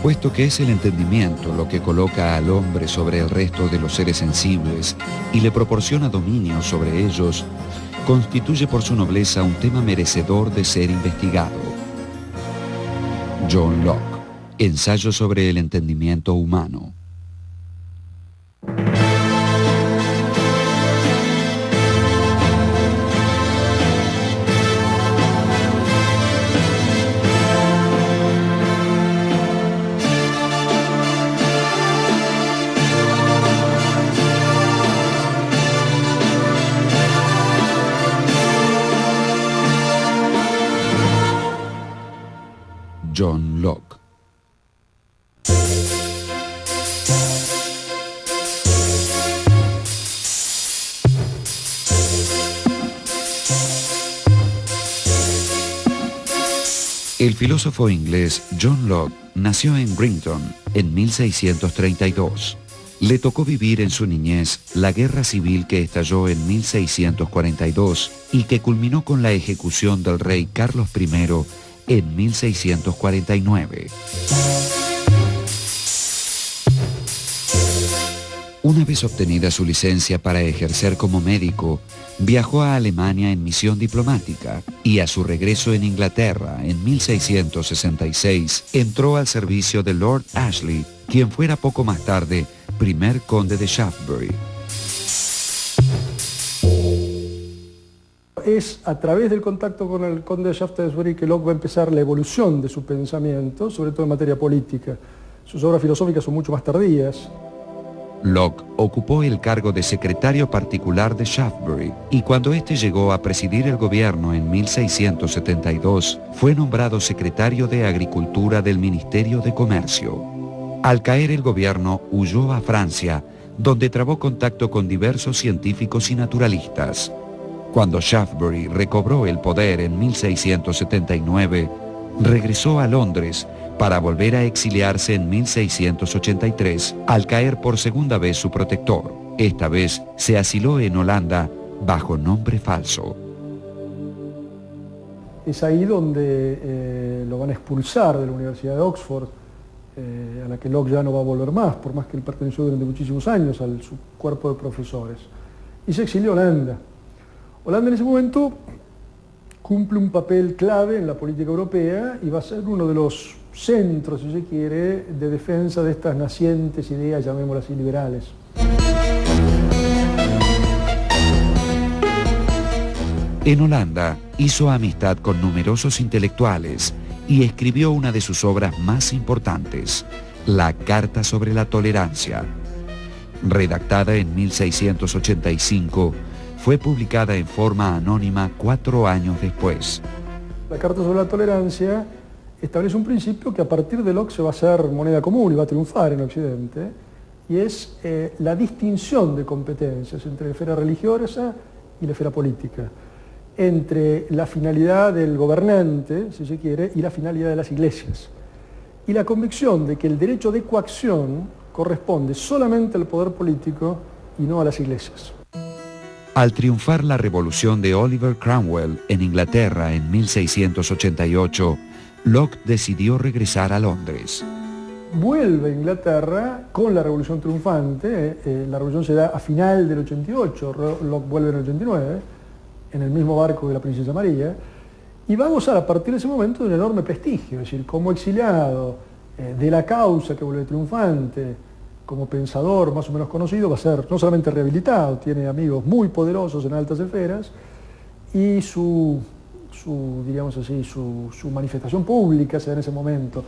Puesto que es el entendimiento lo que coloca al hombre sobre el resto de los seres sensibles y le proporciona dominio sobre ellos, constituye por su nobleza un tema merecedor de ser investigado. John Locke, Ensayo sobre el entendimiento humano. John Locke. El filósofo inglés John Locke nació en Brinton en 1632. Le tocó vivir en su niñez la guerra civil que estalló en 1642 y que culminó con la ejecución del rey Carlos I en 1649. Una vez obtenida su licencia para ejercer como médico, viajó a Alemania en misión diplomática y a su regreso en Inglaterra en 1666 entró al servicio de Lord Ashley, quien fuera poco más tarde primer conde de Shaftesbury. Es a través del contacto con el conde de Shaftesbury que Locke va a empezar la evolución de su pensamiento, sobre todo en materia política. Sus obras filosóficas son mucho más tardías. Locke ocupó el cargo de secretario particular de Shaftesbury y cuando éste llegó a presidir el gobierno en 1672, fue nombrado secretario de Agricultura del Ministerio de Comercio. Al caer el gobierno, huyó a Francia, donde trabó contacto con diversos científicos y naturalistas. Cuando Shaftesbury recobró el poder en 1679, regresó a Londres para volver a exiliarse en 1683, al caer por segunda vez su protector. Esta vez se asiló en Holanda bajo nombre falso. Es ahí donde lo van a expulsar de la Universidad de Oxford, a la que Locke ya no va a volver más, por más que él perteneció durante muchísimos años a su cuerpo de profesores. Y se exilió a Holanda. Holanda en ese momento cumple un papel clave en la política europea y va a ser uno de los centros, si se quiere, de defensa de estas nacientes ideas, llamémoslas así, liberales. En Holanda hizo amistad con numerosos intelectuales y escribió una de sus obras más importantes, la Carta sobre la Tolerancia. Redactada en 1685, fue publicada en forma anónima 4 años después. La Carta sobre la Tolerancia establece un principio que a partir de Locke se va a hacer moneda común y va a triunfar en Occidente, y es la distinción de competencias entre la esfera religiosa y la esfera política, entre la finalidad del gobernante, si se quiere, y la finalidad de las iglesias. Y la convicción de que el derecho de coacción corresponde solamente al poder político y no a las iglesias. Al triunfar la revolución de Oliver Cromwell en Inglaterra en 1688, Locke decidió regresar a Londres. Vuelve a Inglaterra con la revolución triunfante, la revolución se da a final del 88, Locke vuelve en el 89, en el mismo barco que la princesa María, y va a gozar a partir de ese momento de un enorme prestigio, es decir, como exiliado de la causa que vuelve triunfante, como pensador más o menos conocido, va a ser no solamente rehabilitado, tiene amigos muy poderosos en altas esferas, y digamos así, su manifestación pública se da en ese momento.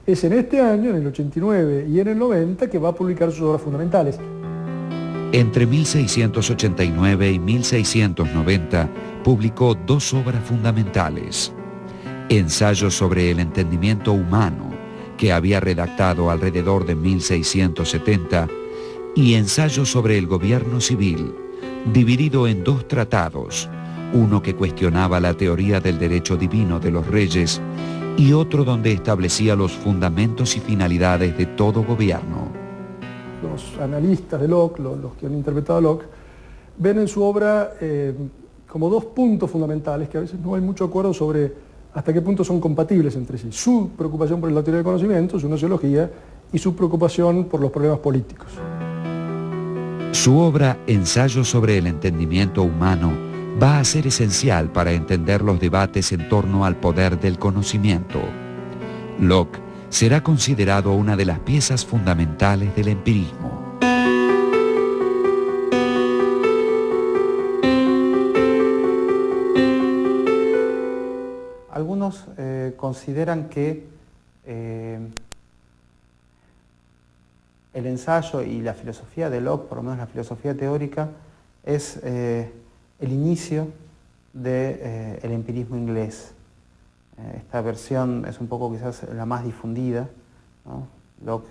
Es en este año, en el 89 y en el 90, que va a publicar sus obras fundamentales. Entre 1689 y 1690 publicó 2 obras fundamentales: Ensayo sobre el entendimiento humano, que había redactado alrededor de 1670, y Ensayo sobre el gobierno civil, dividido en 2 tratados, uno que cuestionaba la teoría del derecho divino de los reyes y otro donde establecía los fundamentos y finalidades de todo gobierno. Los analistas de Locke, los que han interpretado a Locke, ven en su obra como 2 puntos fundamentales, que a veces no hay mucho acuerdo sobre hasta qué punto son compatibles entre sí. Su preocupación por la teoría del conocimiento, su nociología, y su preocupación por los problemas políticos. Su obra Ensayo sobre el entendimiento humano va a ser esencial para entender los debates en torno al poder del conocimiento. Locke será considerado una de las piezas fundamentales del empirismo. Algunos consideran que el ensayo y la filosofía de Locke, por lo menos la filosofía teórica, es el inicio del empirismo inglés. Esta versión es un poco quizás la más difundida, ¿no? Locke,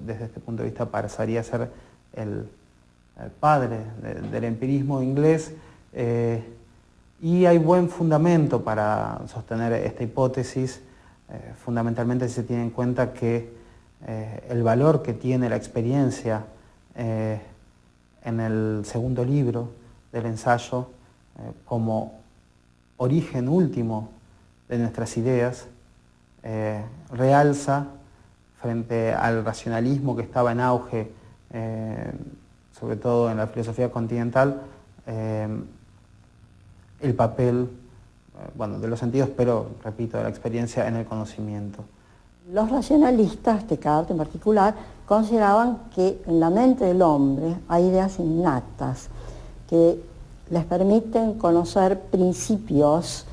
desde este punto de vista, pasaría a ser el padre del empirismo inglés, y hay buen fundamento para sostener esta hipótesis, fundamentalmente si se tiene en cuenta que el valor que tiene la experiencia en el segundo libro del ensayo como origen último de nuestras ideas, realza frente al racionalismo que estaba en auge, sobre todo en la filosofía continental, el papel, bueno, de los sentidos, pero, repito, de la experiencia en el conocimiento. Los racionalistas, Descartes en particular, consideraban que en la mente del hombre hay ideas innatas que les permiten conocer principios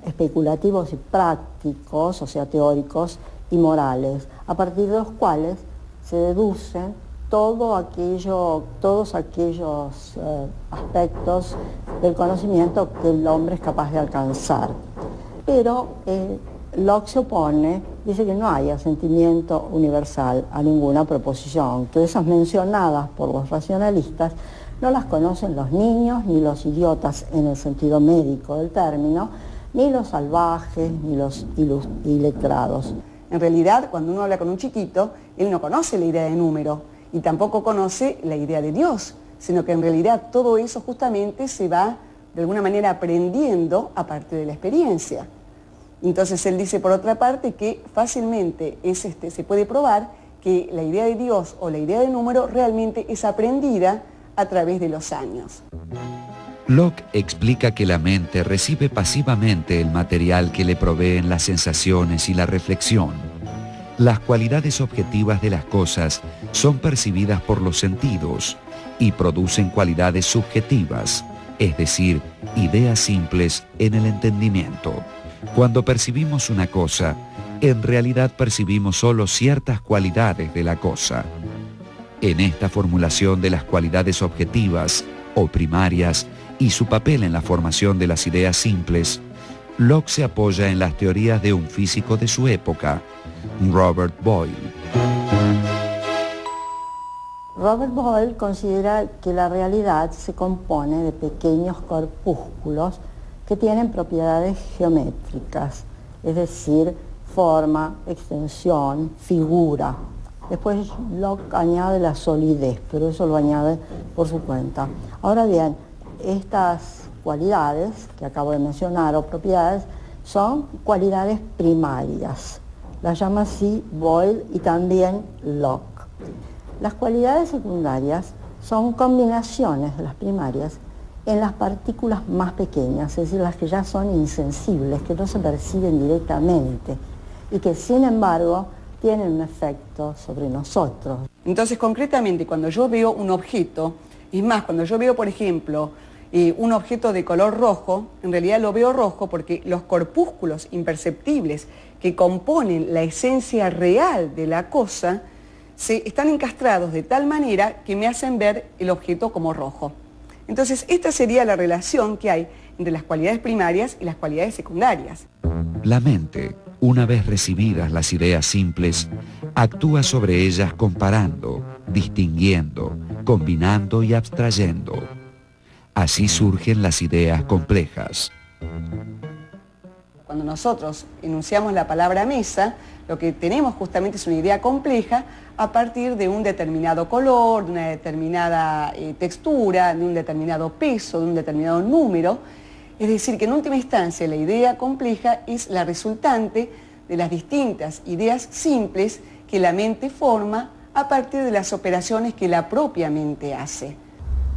especulativos y prácticos, o sea, teóricos y morales, a partir de los cuales se deducen todos aquellos aspectos del conocimiento que el hombre es capaz de alcanzar. Pero Locke se opone, dice que no hay asentimiento universal a ninguna proposición, que esas mencionadas por los racionalistas no las conocen los niños ni los idiotas en el sentido médico del término, ni los salvajes ni los iletrados. En realidad, cuando uno habla con un chiquito, él no conoce la idea de número y tampoco conoce la idea de Dios, sino que en realidad todo eso justamente se va de alguna manera aprendiendo a partir de la experiencia. Entonces él dice por otra parte que fácilmente se puede probar que la idea de Dios o la idea de número realmente es aprendida a través de los años. Locke explica que la mente recibe pasivamente el material que le proveen las sensaciones y la reflexión. Las cualidades objetivas de las cosas son percibidas por los sentidos y producen cualidades subjetivas, es decir, ideas simples en el entendimiento. Cuando percibimos una cosa, en realidad percibimos solo ciertas cualidades de la cosa. En esta formulación de las cualidades objetivas o primarias y su papel en la formación de las ideas simples, Locke se apoya en las teorías de un físico de su época, Robert Boyle. Robert Boyle considera que la realidad se compone de pequeños corpúsculos que tienen propiedades geométricas, es decir, forma, extensión, figura. Después Locke añade la solidez, pero eso lo añade por su cuenta. Ahora bien, estas cualidades que acabo de mencionar, o propiedades, son cualidades primarias. Las llama así Boyle y también Locke. Las cualidades secundarias son combinaciones de las primarias en las partículas más pequeñas, es decir, las que ya son insensibles, que no se perciben directamente y que sin embargo tienen un efecto sobre nosotros. Entonces, concretamente, cuando yo veo un objeto, es más, cuando yo veo, por ejemplo, un objeto de color rojo, en realidad lo veo rojo porque los corpúsculos imperceptibles que componen la esencia real de la cosa están encastrados de tal manera que me hacen ver el objeto como rojo. Entonces, esta sería la relación que hay entre las cualidades primarias y las cualidades secundarias. La mente, una vez recibidas las ideas simples, actúa sobre ellas comparando, distinguiendo, combinando y abstrayendo. Así surgen las ideas complejas. Cuando nosotros enunciamos la palabra mesa, lo que tenemos justamente es una idea compleja a partir de un determinado color, de una determinada textura, de un determinado peso, de un determinado número, Es decir, que en última instancia la idea compleja es la resultante de las distintas ideas simples que la mente forma a partir de las operaciones que la propia mente hace.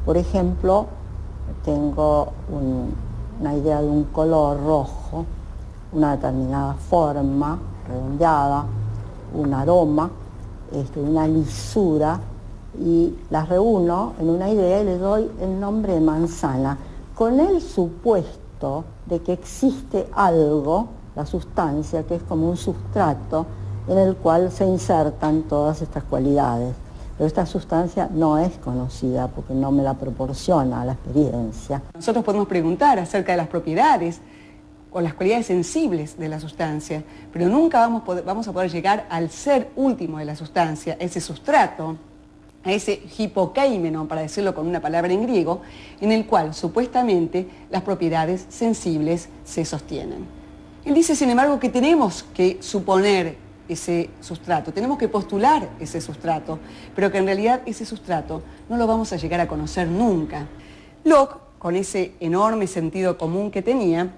Por ejemplo, tengo una idea de un color rojo, una determinada forma redondeada, un aroma, una lisura, y las reúno en una idea y le doy el nombre de manzana, con el supuesto de que existe algo, la sustancia, que es como un sustrato en el cual se insertan todas estas cualidades. Pero esta sustancia no es conocida porque no me la proporciona la experiencia. Nosotros podemos preguntar acerca de las propiedades o las cualidades sensibles de la sustancia, pero nunca vamos a poder llegar al ser último de la sustancia, ese sustrato, a ese hipokeimeno, para decirlo con una palabra en griego, en el cual supuestamente las propiedades sensibles se sostienen. Él dice, sin embargo, que tenemos que suponer ese sustrato, tenemos que postular ese sustrato, pero que en realidad ese sustrato no lo vamos a llegar a conocer nunca. Locke, con ese enorme sentido común que tenía,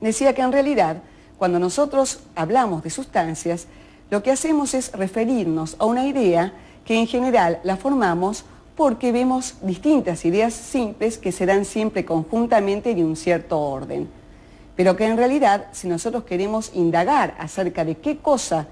decía que en realidad, cuando nosotros hablamos de sustancias, lo que hacemos es referirnos a una idea que en general la formamos porque vemos distintas ideas simples que se dan siempre conjuntamente y en un cierto orden. Pero que en realidad, si nosotros queremos indagar acerca de qué cosa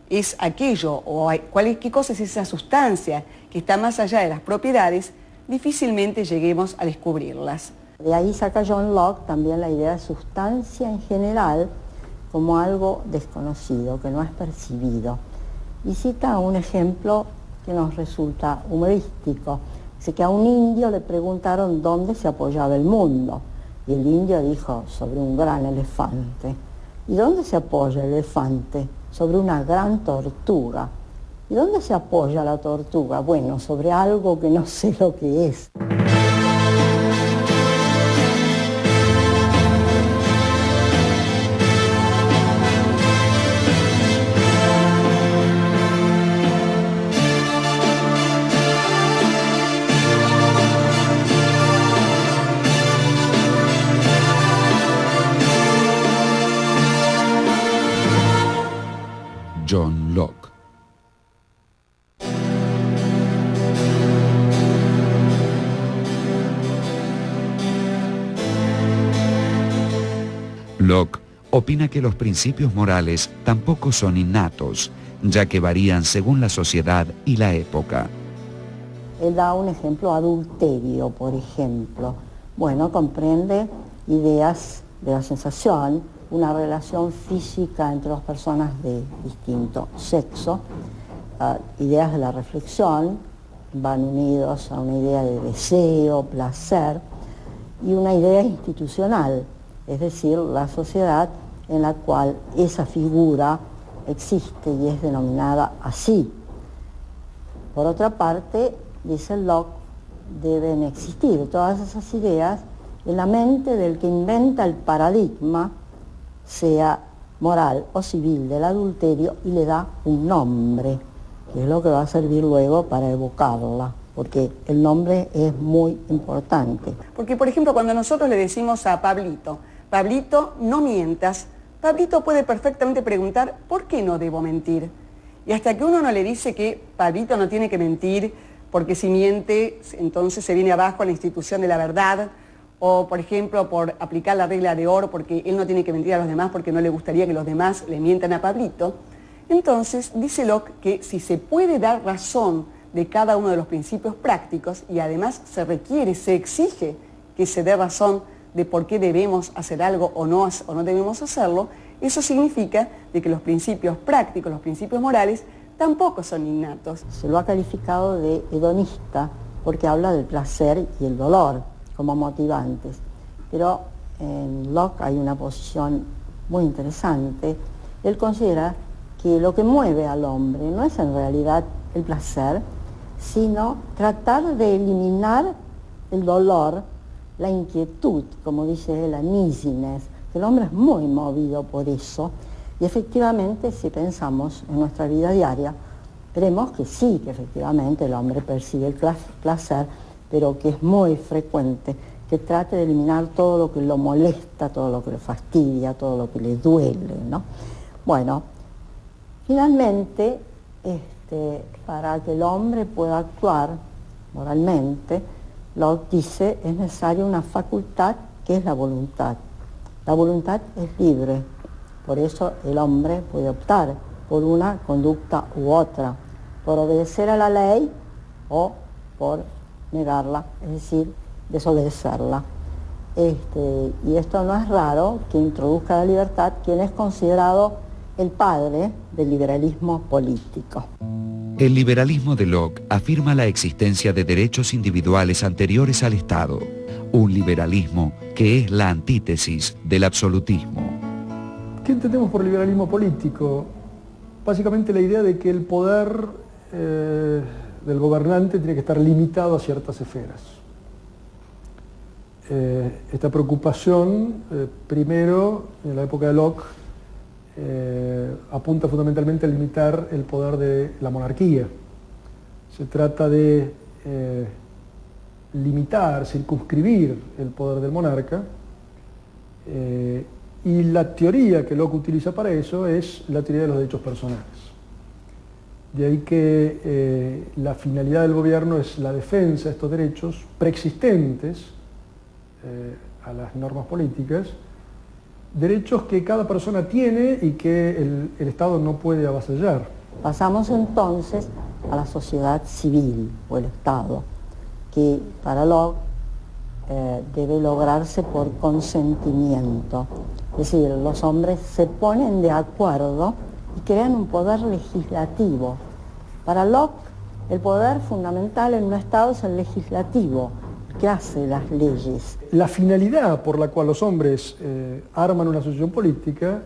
es aquello o qué cosa es esa sustancia que está más allá de las propiedades, difícilmente lleguemos a descubrirlas. De ahí saca John Locke también la idea de sustancia en general como algo desconocido, que no es percibido. Y cita un ejemplo que nos resulta humorístico. Dice que a un indio le preguntaron dónde se apoyaba el mundo. Y el indio dijo, sobre un gran elefante. ¿Y dónde se apoya el elefante? Sobre una gran tortuga. ¿Y dónde se apoya la tortuga? Bueno, sobre algo que no sé lo que es. John Locke. Locke opina que los principios morales tampoco son innatos, ya que varían según la sociedad y la época. Él da un ejemplo, adulterio, por ejemplo. Bueno, comprende ideas de la sensación, una relación física entre dos personas de distinto sexo, ideas de la reflexión, van unidos a una idea de deseo, placer, y una idea institucional, es decir, la sociedad en la cual esa figura existe y es denominada así. Por otra parte, dice Locke, deben existir todas esas ideas en la mente del que inventa el paradigma, sea moral o civil, del adulterio, y le da un nombre, que es lo que va a servir luego para evocarla, porque el nombre es muy importante. Porque, por ejemplo, cuando nosotros le decimos a Pablito, Pablito, no mientas, Pablito puede perfectamente preguntar, ¿por qué no debo mentir? Y hasta que uno no le dice que Pablito no tiene que mentir, porque si miente, entonces se viene abajo la institución de la verdad, o, por ejemplo, por aplicar la regla de oro, porque él no tiene que mentir a los demás porque no le gustaría que los demás le mientan a Pablito. Entonces, dice Locke que si se puede dar razón de cada uno de los principios prácticos, y además se requiere, se exige que se dé razón de por qué debemos hacer algo o no debemos hacerlo, eso significa de que los principios prácticos, los principios morales, tampoco son innatos. Se lo ha calificado de hedonista porque habla del placer y el dolor como motivantes. Pero en Locke hay una posición muy interesante. Él considera que lo que mueve al hombre no es en realidad el placer, sino tratar de eliminar el dolor, la inquietud, como dice él, la uneasiness, que el hombre es muy movido por eso, y efectivamente si pensamos en nuestra vida diaria, veremos que sí, que efectivamente el hombre percibe el placer, pero que es muy frecuente que trate de eliminar todo lo que lo molesta, todo lo que le fastidia, todo lo que le duele, ¿no? Bueno, finalmente, para que el hombre pueda actuar moralmente, Locke dice, es necesaria una facultad que es la voluntad. La voluntad es libre, por eso el hombre puede optar por una conducta u otra, por obedecer a la ley o por negarla, es decir, desobedecerla. Y esto no es raro que introduzca la libertad quien es considerado el padre del liberalismo político. El liberalismo de Locke afirma la existencia de derechos individuales anteriores al Estado, un liberalismo que es la antítesis del absolutismo. ¿Qué entendemos por liberalismo político? Básicamente la idea de que el poder del gobernante tiene que estar limitado a ciertas esferas. Esta preocupación, primero, en la época de Locke, apunta fundamentalmente a limitar el poder de la monarquía. Se trata de limitar, circunscribir el poder del monarca, y la teoría que Locke utiliza para eso es la teoría de los derechos personales. De ahí que la finalidad del gobierno es la defensa de estos derechos preexistentes a las normas políticas, derechos que cada persona tiene y que el Estado no puede avasallar. Pasamos entonces a la sociedad civil o el Estado, que para Locke debe lograrse por consentimiento. Es decir, los hombres se ponen de acuerdo y crean un poder legislativo. Para Locke, el poder fundamental en un Estado es el legislativo, que hace las leyes. La finalidad por la cual los hombres arman una asociación política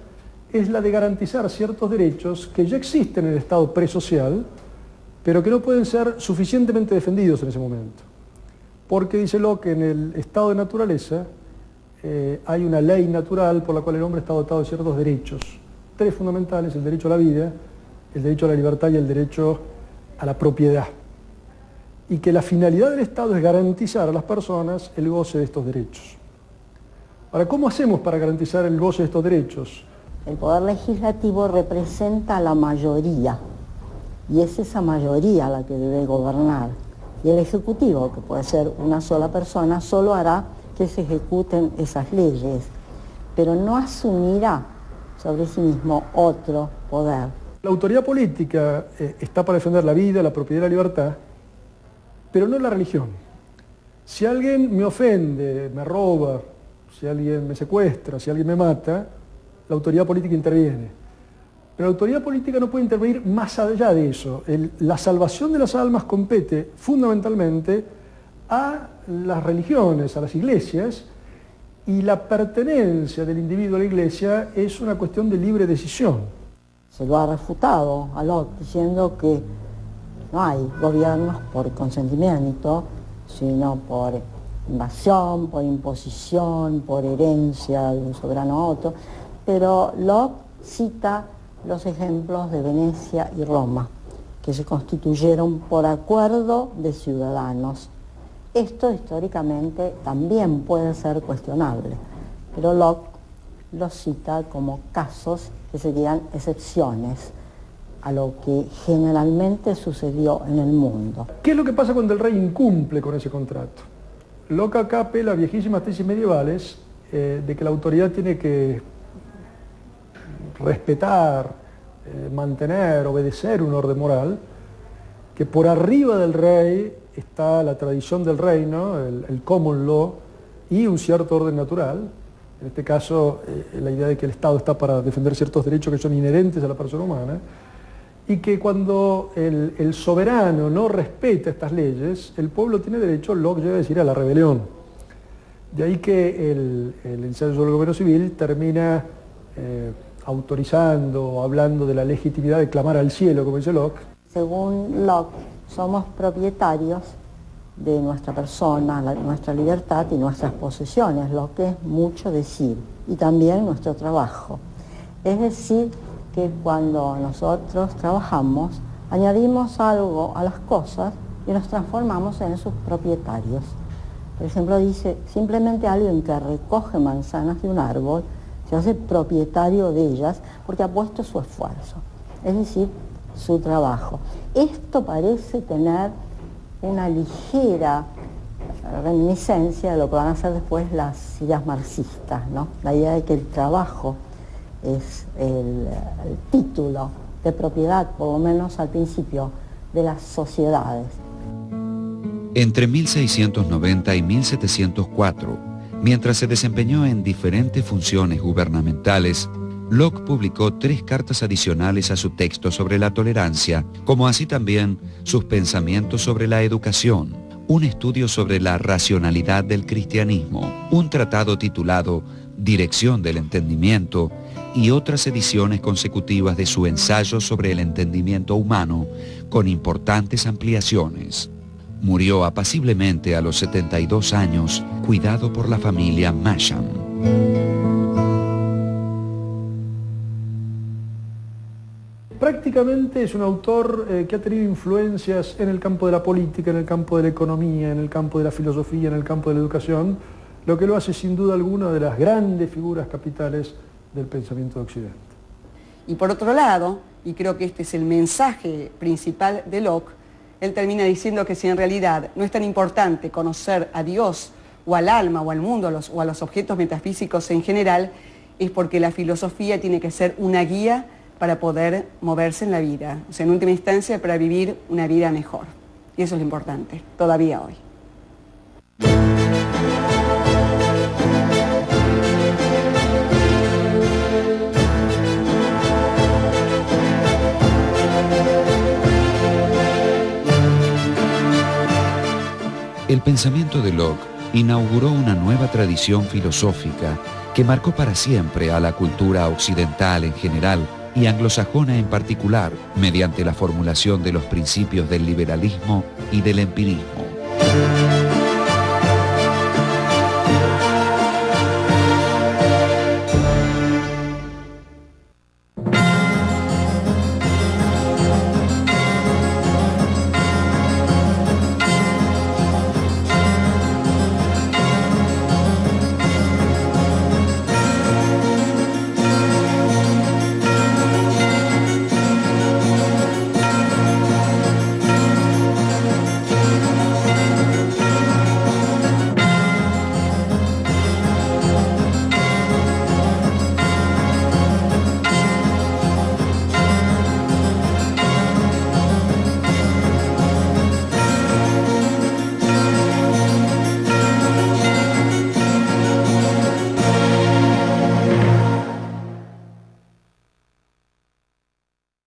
es la de garantizar ciertos derechos que ya existen en el Estado presocial, pero que no pueden ser suficientemente defendidos en ese momento. Porque, dice Locke, en el estado de naturaleza hay una ley natural por la cual el hombre está dotado de ciertos derechos. Tres fundamentales: el derecho a la vida, el derecho a la libertad y el derecho a la propiedad. Y que la finalidad del Estado es garantizar a las personas el goce de estos derechos. Ahora, ¿cómo hacemos para garantizar el goce de estos derechos? El poder legislativo representa a la mayoría, y es esa mayoría la que debe gobernar. Y el Ejecutivo, que puede ser una sola persona, solo hará que se ejecuten esas leyes, pero no asumirá sobre sí mismo otro poder. La autoridad política está para defender la vida, la propiedad y la libertad, pero no la religión. Si alguien me ofende, me roba, si alguien me secuestra, si alguien me mata, la autoridad política interviene. Pero la autoridad política no puede intervenir más allá de eso. La salvación de las almas compete fundamentalmente a las religiones, a las iglesias, y la pertenencia del individuo a la iglesia es una cuestión de libre decisión. Se lo ha refutado a Locke diciendo que no hay gobiernos por consentimiento, sino por invasión, por imposición, por herencia de un soberano a otro. Pero Locke cita los ejemplos de Venecia y Roma, que se constituyeron por acuerdo de ciudadanos. Esto históricamente también puede ser cuestionable, pero Locke los cita como casos que serían excepciones a lo que generalmente sucedió en el mundo. ¿Qué es lo que pasa cuando el rey incumple con ese contrato? Locke acá apela a viejísimas tesis medievales de que la autoridad tiene que respetar, mantener, obedecer un orden moral, que por arriba del rey está la tradición del reino, el common law, y un cierto orden natural. En este caso, la idea de que el Estado está para defender ciertos derechos que son inherentes a la persona humana, y que cuando el soberano no respeta estas leyes, el pueblo tiene derecho, Locke llega a decir, a la rebelión. De ahí que el ensayo sobre el gobierno civil termina autorizando, hablando de la legitimidad de clamar al cielo, como dice Locke. Según Locke, somos propietarios de nuestra persona, nuestra libertad y nuestras posesiones, lo que es mucho decir, y también nuestro trabajo. Es decir, que cuando nosotros trabajamos, añadimos algo a las cosas y nos transformamos en sus propietarios. Por ejemplo, dice, simplemente alguien que recoge manzanas de un árbol se hace propietario de ellas porque ha puesto su esfuerzo, es decir, su trabajo. Esto parece tener una ligera reminiscencia de lo que van a ser después las ideas marxistas, ¿no? La idea de que el trabajo es el título de propiedad, por lo menos al principio, de las sociedades. Entre 1690 y 1704, mientras se desempeñó en diferentes funciones gubernamentales, Locke publicó 3 cartas adicionales a su texto sobre la tolerancia, como así también sus pensamientos sobre la educación, un estudio sobre la racionalidad del cristianismo, un tratado titulado Dirección del Entendimiento y otras ediciones consecutivas de su ensayo sobre el entendimiento humano, con importantes ampliaciones. Murió apaciblemente a los 72 años, cuidado por la familia Masham. Prácticamente es un autor que ha tenido influencias en el campo de la política, en el campo de la economía, en el campo de la filosofía, en el campo de la educación, lo que lo hace sin duda alguna de las grandes figuras capitales del pensamiento de Occidente. Y por otro lado, y creo que este es el mensaje principal de Locke, él termina diciendo que si en realidad no es tan importante conocer a Dios o al alma o al mundo o a los objetos metafísicos en general, es porque la filosofía tiene que ser una guía para poder moverse en la vida, o sea, en última instancia para vivir una vida mejor. Y eso es lo importante, todavía hoy. El pensamiento de Locke inauguró una nueva tradición filosófica que marcó para siempre a la cultura occidental en general y anglosajona en particular, mediante la formulación de los principios del liberalismo y del empirismo.